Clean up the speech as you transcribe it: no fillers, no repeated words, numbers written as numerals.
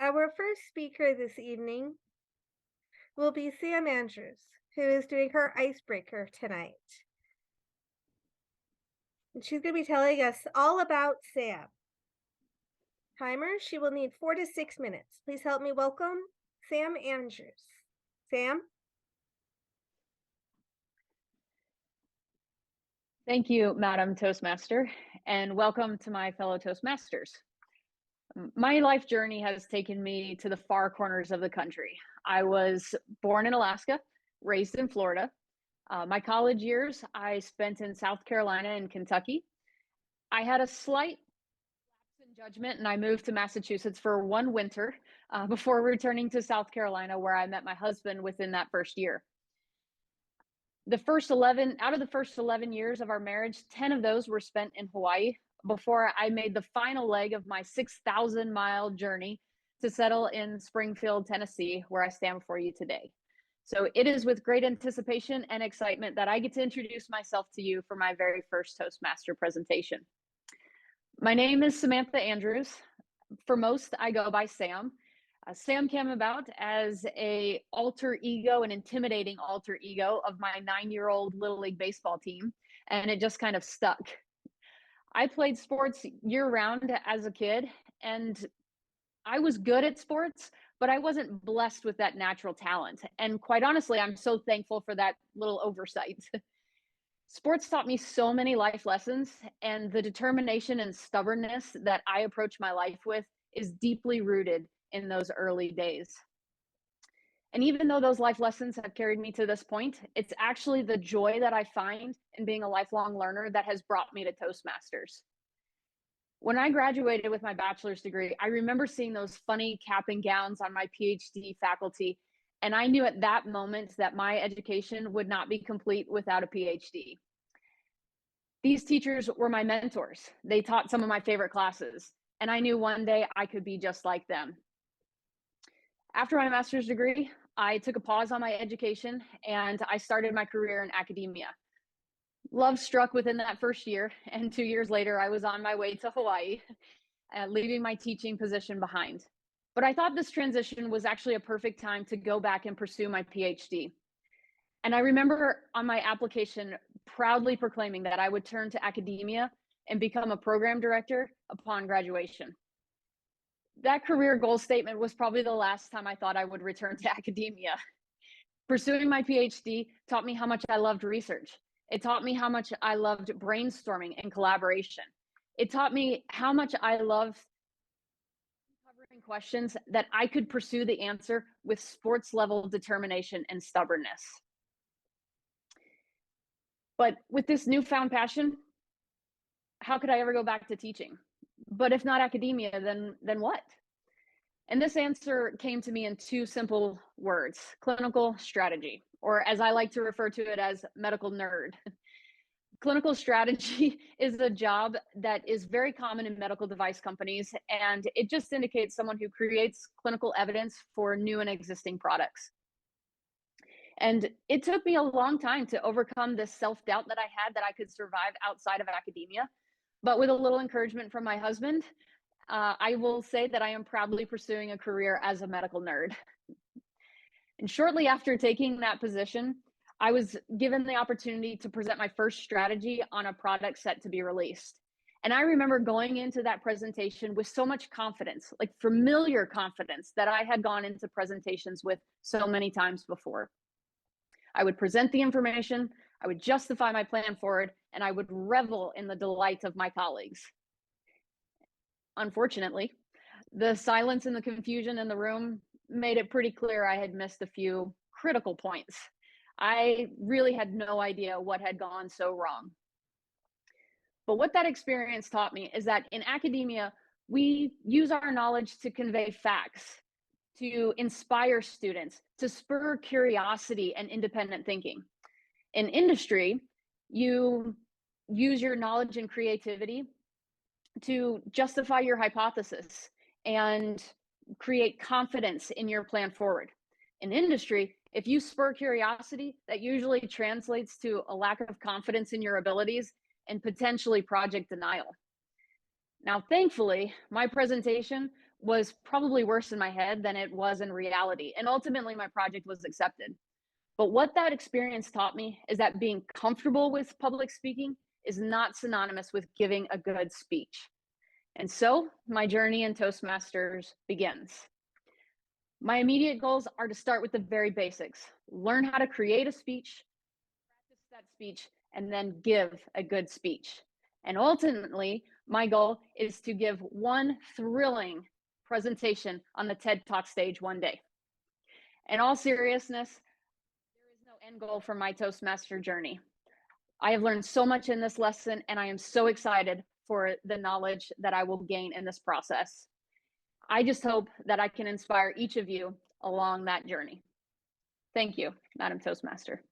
Our first speaker this evening will be Sam Andrews, who is doing her icebreaker tonight. And she's going to be telling us all about Sam. Timer, she will need 4 to 6 minutes. Please help me welcome Sam Andrews. Sam? Thank you, Madam Toastmaster, and welcome to my fellow Toastmasters. My life journey has taken me to the far corners of the country. I was born in Alaska, raised in Florida. My college years I spent in South Carolina and Kentucky. I had a slight lapse in judgment and I moved to Massachusetts for one winter before returning to South Carolina, where I met my husband within that first year. Out of the first 11 years of our marriage, 10 of those were spent in Hawaii before I made the final leg of my 6,000-mile journey to settle in Springfield, Tennessee, where I stand before you today. So it is with great anticipation and excitement that I get to introduce myself to you for my very first Toastmaster presentation. My name is Samantha Andrews. For most, I go by Sam. Sam came about as an intimidating alter ego of my 9-year-old Little League baseball team, and it just kind of stuck. I played sports year-round as a kid, and I was good at sports, but I wasn't blessed with that natural talent. And quite honestly, I'm so thankful for that little oversight. Sports taught me so many life lessons, and the determination and stubbornness that I approach my life with is deeply rooted in those early days. And even though those life lessons have carried me to this point, it's actually the joy that I find in being a lifelong learner that has brought me to Toastmasters. When I graduated with my bachelor's degree, I remember seeing those funny cap and gowns on my PhD faculty, and I knew at that moment that my education would not be complete without a PhD. These teachers were my mentors. They taught some of my favorite classes, and I knew one day I could be just like them. After my master's degree, I took a pause on my education and I started my career in academia. Love struck within that first year, and 2 years later, I was on my way to Hawaii, leaving my teaching position behind. But I thought this transition was actually a perfect time to go back and pursue my PhD. And I remember on my application proudly proclaiming that I would turn to academia and become a program director upon graduation. That career goal statement was probably the last time I thought I would return to academia. Pursuing my PhD taught me how much I loved research. It taught me how much I loved brainstorming and collaboration. It taught me how much I loved uncovering questions that I could pursue the answer with sports level determination and stubbornness. But with this newfound passion, how could I ever go back to teaching? But if not academia, then what? And this answer came to me in two simple words: clinical strategy, or as I like to refer to it as medical nerd. Clinical strategy is a job that is very common in medical device companies, and it just indicates someone who creates clinical evidence for new and existing products. And it took me a long time to overcome this self-doubt that I had that I could survive outside of academia. But with a little encouragement from my husband, I will say that I am proudly pursuing a career as a medical nerd. And shortly after taking that position, I was given the opportunity to present my first strategy on a product set to be released. And I remember going into that presentation with so much confidence, like familiar confidence that I had gone into presentations with so many times before. I would present the information, I would justify my plan forward, and I would revel in the delight of my colleagues. Unfortunately, the silence and the confusion in the room made it pretty clear I had missed a few critical points. I really had no idea what had gone so wrong. But what that experience taught me is that in academia, we use our knowledge to convey facts, to inspire students, to spur curiosity and independent thinking. In industry, you use your knowledge and creativity to justify your hypothesis and create confidence in your plan forward. In industry, if you spur curiosity, that usually translates to a lack of confidence in your abilities and potentially project denial. Now, thankfully, my presentation was probably worse in my head than it was in reality. And ultimately, my project was accepted. But what that experience taught me is that being comfortable with public speaking is not synonymous with giving a good speech. And so my journey in Toastmasters begins. My immediate goals are to start with the very basics, learn how to create a speech, practice that speech, and then give a good speech. And ultimately, my goal is to give one thrilling presentation on the TED Talk stage one day. In all seriousness, there is no end goal for my Toastmaster journey. I have learned so much in this lesson, and I am so excited for the knowledge that I will gain in this process. I just hope that I can inspire each of you along that journey. Thank you, Madam Toastmaster.